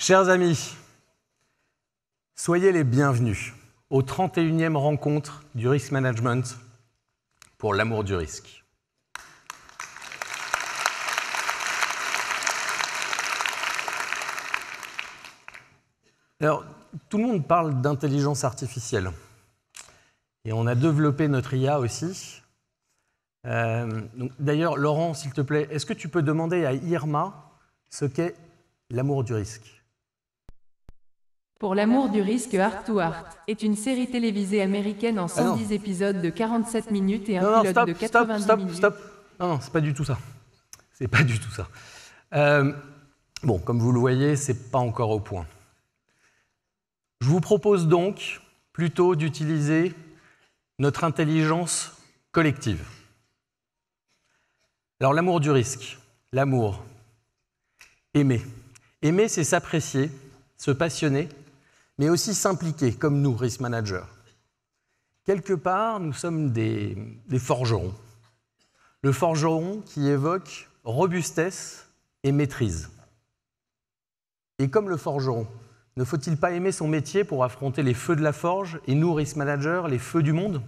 Chers amis, soyez les bienvenus aux 31e rencontres du Risk Management pour l'amour du risque. Alors, tout le monde parle d'intelligence artificielle. Et on a développé notre IA aussi. D'ailleurs, Laurent, s'il te plaît, est-ce que tu peux demander à Irma ce qu'est l'amour du risque? Pour l'amour du risque, Heart to Heart est une série télévisée américaine en 110 épisodes de 47 minutes et un pilote de 90 minutes. Stop. Non, c'est pas du tout ça. C'est pas du tout ça. Bon, comme vous le voyez, c'est pas encore au point. Je vous propose donc plutôt d'utiliser notre intelligence collective. Alors, l'amour du risque, l'amour, aimer. Aimer, c'est s'apprécier, se passionner, mais aussi s'impliquer, comme nous, risk managers. Quelque part, nous sommes des forgerons. Le forgeron qui évoque robustesse et maîtrise. Et comme le forgeron, ne faut-il pas aimer son métier pour affronter les feux de la forge et nous, risk managers, les feux du monde?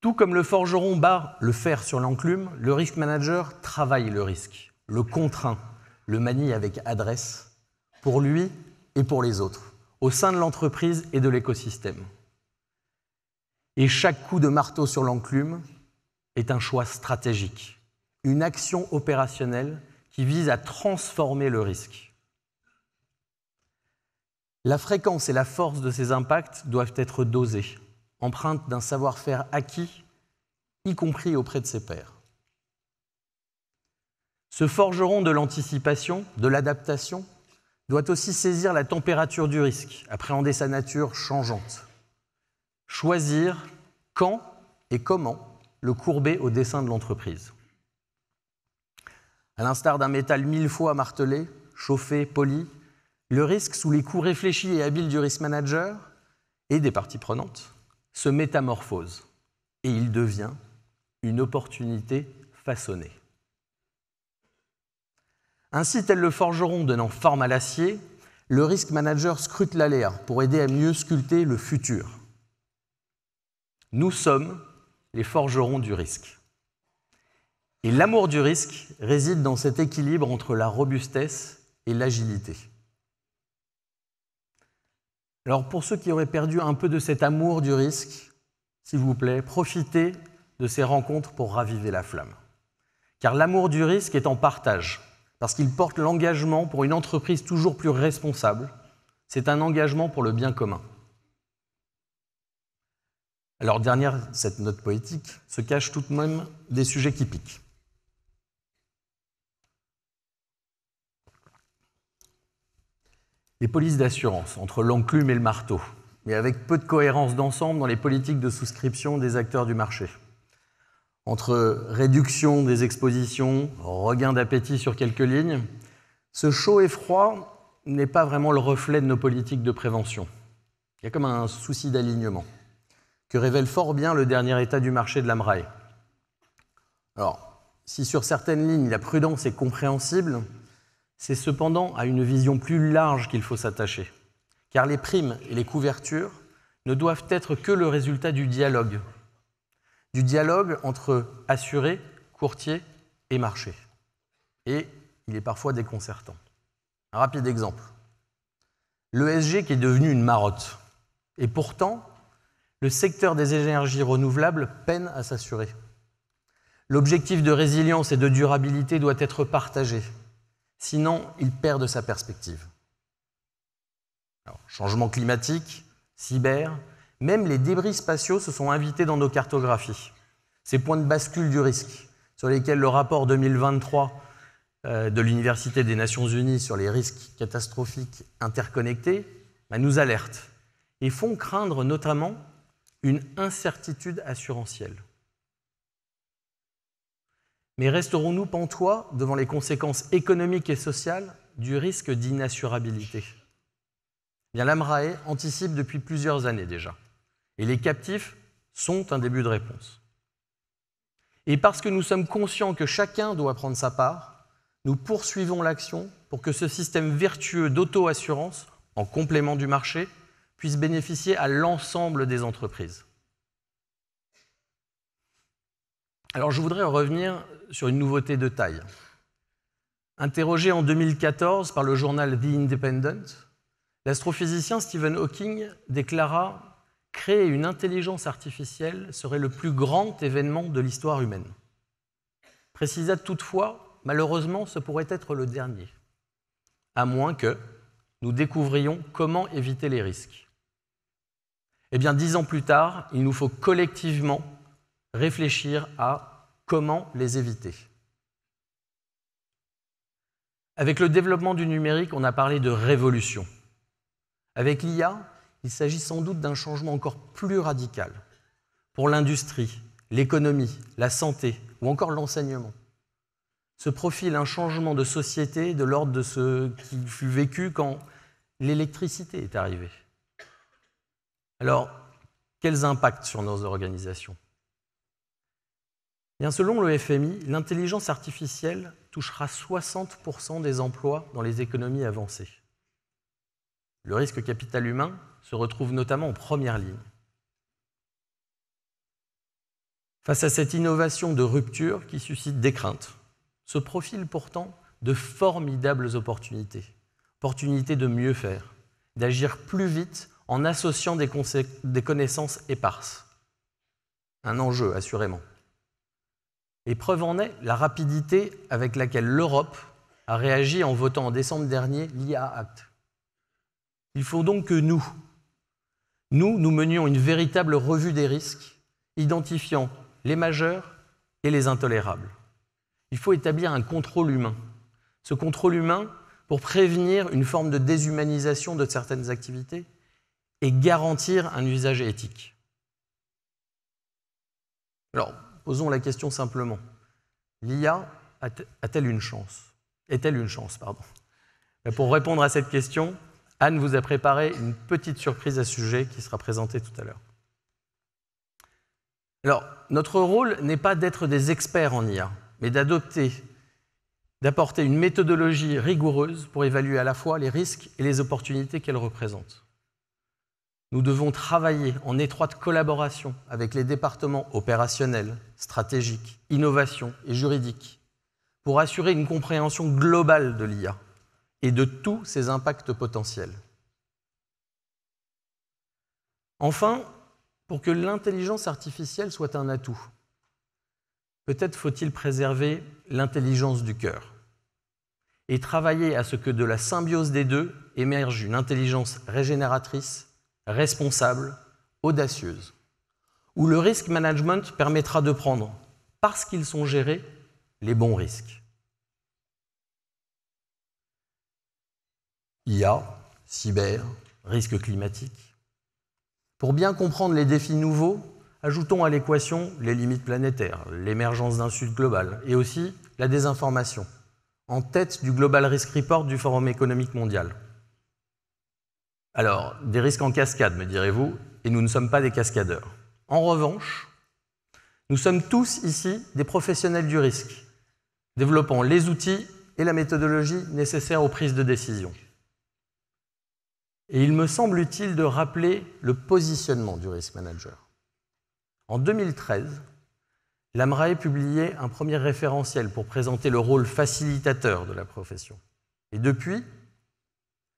Tout comme le forgeron bat le fer sur l'enclume, le risk manager travaille le risque, le contraint, le manie avec adresse, pour lui et pour les autres, au sein de l'entreprise et de l'écosystème. Et chaque coup de marteau sur l'enclume est un choix stratégique, une action opérationnelle qui vise à transformer le risque. La fréquence et la force de ces impacts doivent être dosées, empreintes d'un savoir-faire acquis, y compris auprès de ses pairs. Ce forgeron de l'anticipation, de l'adaptation, doit aussi saisir la température du risque, appréhender sa nature changeante, choisir quand et comment le courber au dessein de l'entreprise. À l'instar d'un métal 1000 fois martelé, chauffé, poli, le risque, sous les coups réfléchis et habiles du risk manager et des parties prenantes, se métamorphose et il devient une opportunité façonnée. Ainsi, tel le forgeron donnant forme à l'acier, le risk manager scrute l'aléa pour aider à mieux sculpter le futur. Nous sommes les forgerons du risque. Et l'amour du risque réside dans cet équilibre entre la robustesse et l'agilité. Alors pour ceux qui auraient perdu un peu de cet amour du risque, s'il vous plaît, profitez de ces rencontres pour raviver la flamme. Car l'amour du risque est en partage, parce qu'il porte l'engagement pour une entreprise toujours plus responsable. C'est un engagement pour le bien commun. Alors derrière cette note poétique se cachent tout de même des sujets qui piquent. Les polices d'assurance, entre l'enclume et le marteau, mais avec peu de cohérence d'ensemble dans les politiques de souscription des acteurs du marché. Entre réduction des expositions, regain d'appétit sur quelques lignes, ce chaud et froid n'est pas vraiment le reflet de nos politiques de prévention. Il y a comme un souci d'alignement, que révèle fort bien le dernier état du marché de l'AMRAE. Alors, si sur certaines lignes la prudence est compréhensible, c'est cependant à une vision plus large qu'il faut s'attacher, car les primes et les couvertures ne doivent être que le résultat du dialogue entre assurés, courtiers et marché. Et il est parfois déconcertant. Un rapide exemple. L'ESG qui est devenu une marotte. Et pourtant, le secteur des énergies renouvelables peine à s'assurer. L'objectif de résilience et de durabilité doit être partagé. Sinon, il perd de sa perspective. Alors, changement climatique, cyber, même les débris spatiaux se sont invités dans nos cartographies. Ces points de bascule du risque, sur lesquels le rapport 2023 de l'Université des Nations Unies sur les risques catastrophiques interconnectés nous alertent et font craindre notamment une incertitude assurantielle. Mais resterons-nous pantois devant les conséquences économiques et sociales du risque d'inassurabilité? Bien, l'AMRAE anticipe depuis plusieurs années déjà. Et les captifs sont un début de réponse. Et parce que nous sommes conscients que chacun doit prendre sa part, nous poursuivons l'action pour que ce système vertueux d'auto-assurance, en complément du marché, puisse bénéficier à l'ensemble des entreprises. Alors je voudrais revenir sur une nouveauté de taille. Interrogé en 2014 par le journal The Independent, l'astrophysicien Stephen Hawking déclara « Créer une intelligence artificielle serait le plus grand événement de l'histoire humaine ». Précisa toutefois, malheureusement, ce pourrait être le dernier, à moins que nous découvrions comment éviter les risques. Eh bien, 10 ans plus tard, il nous faut collectivement réfléchir à comment les éviter. Avec le développement du numérique, on a parlé de révolution. Avec l'IA, il s'agit sans doute d'un changement encore plus radical pour l'industrie, l'économie, la santé ou encore l'enseignement. Se profile un changement de société de l'ordre de ce qui fut vécu quand l'électricité est arrivée. Alors, quels impacts sur nos organisations ? Bien, selon le FMI, l'intelligence artificielle touchera 60% des emplois dans les économies avancées. Le risque capital humain se retrouve notamment en première ligne. Face à cette innovation de rupture qui suscite des craintes, se profilent pourtant de formidables opportunités. Opportunités de mieux faire, d'agir plus vite en associant des connaissances éparses. Un enjeu, assurément. Et preuve en est la rapidité avec laquelle l'Europe a réagi en votant en décembre dernier l'IA Act. Il faut donc que nous menions une véritable revue des risques, identifiant les majeurs et les intolérables. Il faut établir un contrôle humain. Ce contrôle humain pour prévenir une forme de déshumanisation de certaines activités et garantir un usage éthique. Alors, posons la question simplement. L'IA a-t-elle une chance ? Est-elle une chance, pardon ? Pour répondre à cette question, Anne vous a préparé une petite surprise à ce sujet qui sera présentée tout à l'heure. Alors, notre rôle n'est pas d'être des experts en IA, mais d'apporter une méthodologie rigoureuse pour évaluer à la fois les risques et les opportunités qu'elle représente. Nous devons travailler en étroite collaboration avec les départements opérationnels, stratégiques, innovation et juridiques pour assurer une compréhension globale de l'IA et de tous ses impacts potentiels. Enfin, pour que l'intelligence artificielle soit un atout, peut-être faut-il préserver l'intelligence du cœur et travailler à ce que de la symbiose des deux émerge une intelligence régénératrice, responsable, audacieuse, où le risk management permettra de prendre, parce qu'ils sont gérés, les bons risques. IA, cyber, risque climatique. Pour bien comprendre les défis nouveaux, ajoutons à l'équation les limites planétaires, l'émergence d'un Sud global et aussi la désinformation, en tête du Global Risk Report du Forum économique mondial. Alors, des risques en cascade, me direz-vous, et nous ne sommes pas des cascadeurs. En revanche, nous sommes tous ici des professionnels du risque, développant les outils et la méthodologie nécessaires aux prises de décision. Et il me semble utile de rappeler le positionnement du risk manager. En 2013, l'AMRAE publiait un premier référentiel pour présenter le rôle facilitateur de la profession. Et depuis,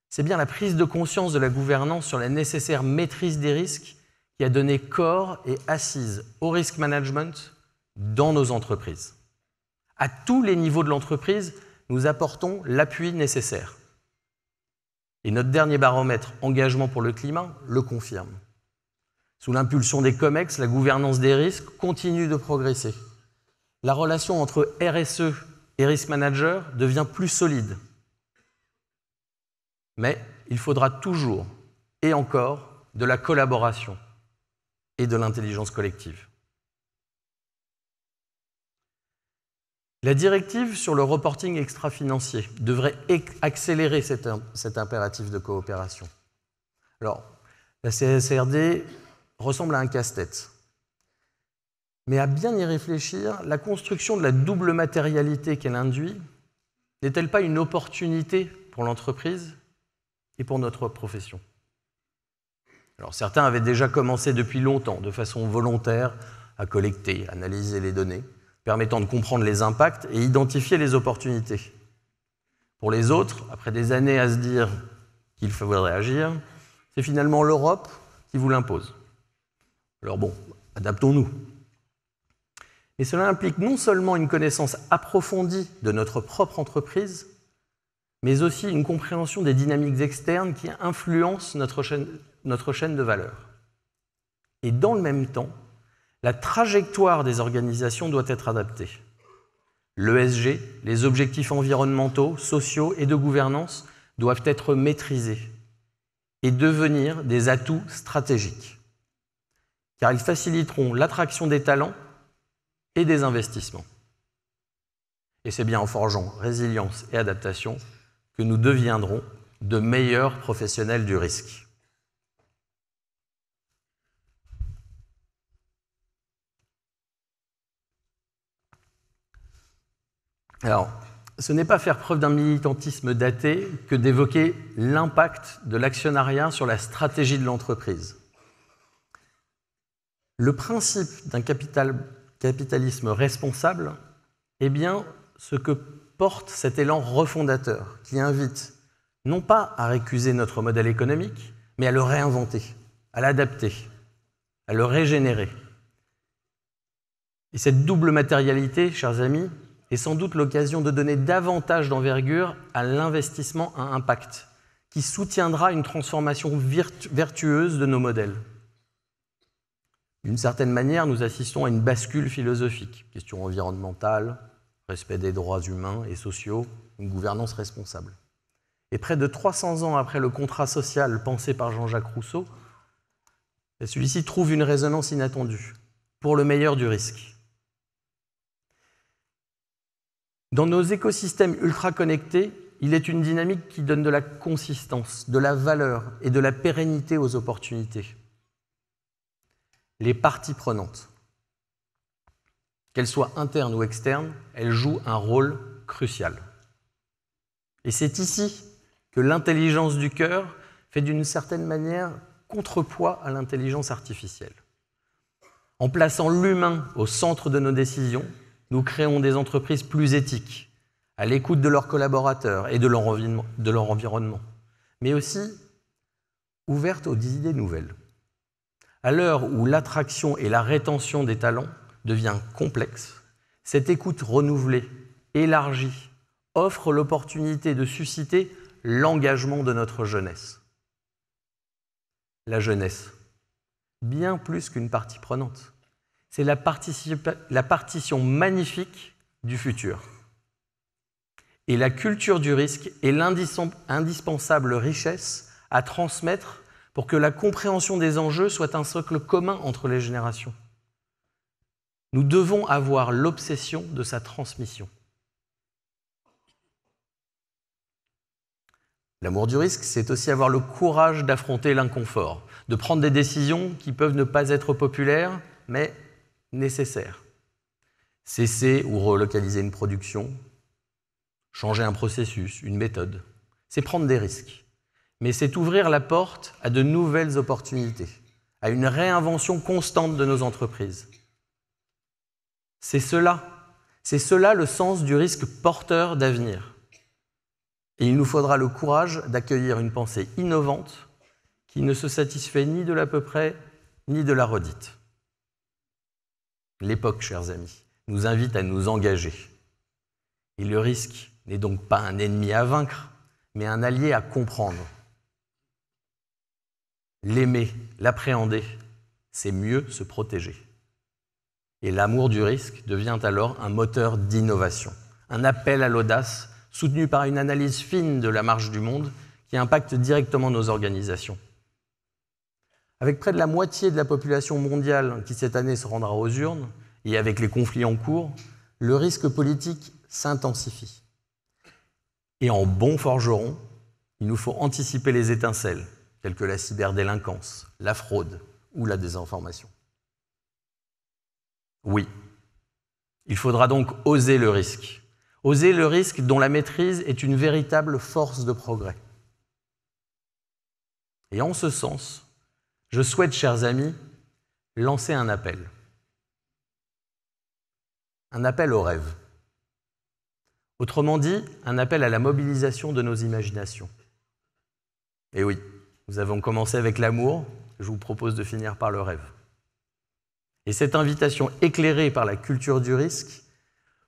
c'est bien la prise de conscience de la gouvernance sur la nécessaire maîtrise des risques qui a donné corps et assise au risk management dans nos entreprises. À tous les niveaux de l'entreprise, nous apportons l'appui nécessaire. Et notre dernier baromètre Engagement pour le climat le confirme. Sous l'impulsion des COMEX, la gouvernance des risques continue de progresser. La relation entre RSE et risk manager devient plus solide. Mais il faudra toujours et encore de la collaboration et de l'intelligence collective. La directive sur le reporting extra-financier devrait accélérer cet impératif de coopération. Alors, la CSRD ressemble à un casse-tête. Mais à bien y réfléchir, la construction de la double matérialité qu'elle induit n'est-elle pas une opportunité pour l'entreprise et pour notre profession? Alors certains avaient déjà commencé depuis longtemps, de façon volontaire, à collecter, analyser les données, permettant de comprendre les impacts et identifier les opportunités. Pour les autres, après des années à se dire qu'il faudrait agir, c'est finalement l'Europe qui vous l'impose. Alors bon, adaptons-nous. Et cela implique non seulement une connaissance approfondie de notre propre entreprise, mais aussi une compréhension des dynamiques externes qui influencent notre chaîne de valeur. Et dans le même temps, la trajectoire des organisations doit être adaptée. L'ESG, les objectifs environnementaux, sociaux et de gouvernance doivent être maîtrisés et devenir des atouts stratégiques, car ils faciliteront l'attraction des talents et des investissements. Et c'est bien en forgeant résilience et adaptation que nous deviendrons de meilleurs professionnels du risque. Alors, ce n'est pas faire preuve d'un militantisme daté que d'évoquer l'impact de l'actionnariat sur la stratégie de l'entreprise. Le principe d'un capitalisme responsable est bien ce que porte cet élan refondateur qui invite non pas à récuser notre modèle économique, mais à le réinventer, à l'adapter, à le régénérer. Et cette double matérialité, chers amis, est sans doute l'occasion de donner davantage d'envergure à l'investissement à impact, qui soutiendra une transformation vertueuse de nos modèles. D'une certaine manière, nous assistons à une bascule philosophique, question environnementale, respect des droits humains et sociaux, une gouvernance responsable. Et près de 300 ans après le contrat social pensé par Jean-Jacques Rousseau, celui-ci trouve une résonance inattendue, pour le meilleur du risque. Dans nos écosystèmes ultra connectés, il est une dynamique qui donne de la consistance, de la valeur et de la pérennité aux opportunités. Les parties prenantes, qu'elles soient internes ou externes, elles jouent un rôle crucial. Et c'est ici que l'intelligence du cœur fait d'une certaine manière contrepoids à l'intelligence artificielle. En plaçant l'humain au centre de nos décisions, nous créons des entreprises plus éthiques, à l'écoute de leurs collaborateurs et de leur environnement, mais aussi ouvertes aux idées nouvelles. À l'heure où l'attraction et la rétention des talents devient complexe, cette écoute renouvelée, élargie, offre l'opportunité de susciter l'engagement de notre jeunesse. La jeunesse, bien plus qu'une partie prenante. C'est la partition magnifique du futur. Et la culture du risque est l'indispensable richesse à transmettre pour que la compréhension des enjeux soit un socle commun entre les générations. Nous devons avoir l'obsession de sa transmission. L'amour du risque, c'est aussi avoir le courage d'affronter l'inconfort, de prendre des décisions qui peuvent ne pas être populaires, mais nécessaires. Cesser ou relocaliser une production, changer un processus, une méthode, c'est prendre des risques. Mais c'est ouvrir la porte à de nouvelles opportunités, à une réinvention constante de nos entreprises. C'est cela le sens du risque porteur d'avenir. Et il nous faudra le courage d'accueillir une pensée innovante qui ne se satisfait ni de l'à peu près, ni de la redite. L'époque, chers amis, nous invite à nous engager. Et le risque n'est donc pas un ennemi à vaincre, mais un allié à comprendre. L'aimer, l'appréhender, c'est mieux se protéger. Et l'amour du risque devient alors un moteur d'innovation, un appel à l'audace soutenu par une analyse fine de la marche du monde qui impacte directement nos organisations. Avec près de la moitié de la population mondiale qui cette année se rendra aux urnes, et avec les conflits en cours, le risque politique s'intensifie. Et en bon forgeron, il nous faut anticiper les étincelles, telles que la cyberdélinquance, la fraude ou la désinformation. Oui, il faudra donc oser le risque, Oser le risque dont la maîtrise est une véritable force de progrès. Et en ce sens, je souhaite, chers amis, lancer un appel. Un appel au rêve. Autrement dit, un appel à la mobilisation de nos imaginations. Et oui, nous avons commencé avec l'amour, je vous propose de finir par le rêve. Et cette invitation éclairée par la culture du risque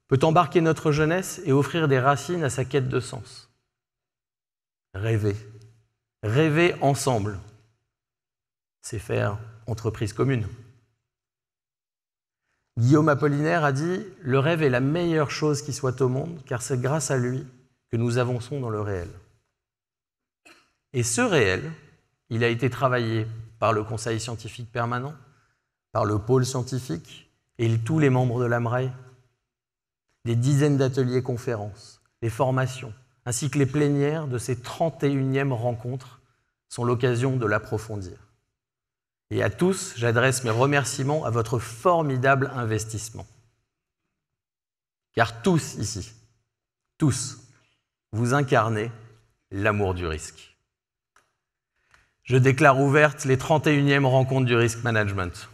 peut embarquer notre jeunesse et offrir des racines à sa quête de sens. Rêver. Rêver ensemble. C'est faire entreprise commune. Guillaume Apollinaire a dit « Le rêve est la meilleure chose qui soit au monde, car c'est grâce à lui que nous avançons dans le réel. » Et ce réel, il a été travaillé par le Conseil scientifique permanent, par le pôle scientifique et tous les membres de l'AMRAE, des dizaines d'ateliers conférences, les formations, ainsi que les plénières de ces 31e rencontres sont l'occasion de l'approfondir. Et à tous, j'adresse mes remerciements à votre formidable investissement. Car tous ici, tous, vous incarnez l'amour du risque. Je déclare ouvertes les 31e rencontres du Risk Management.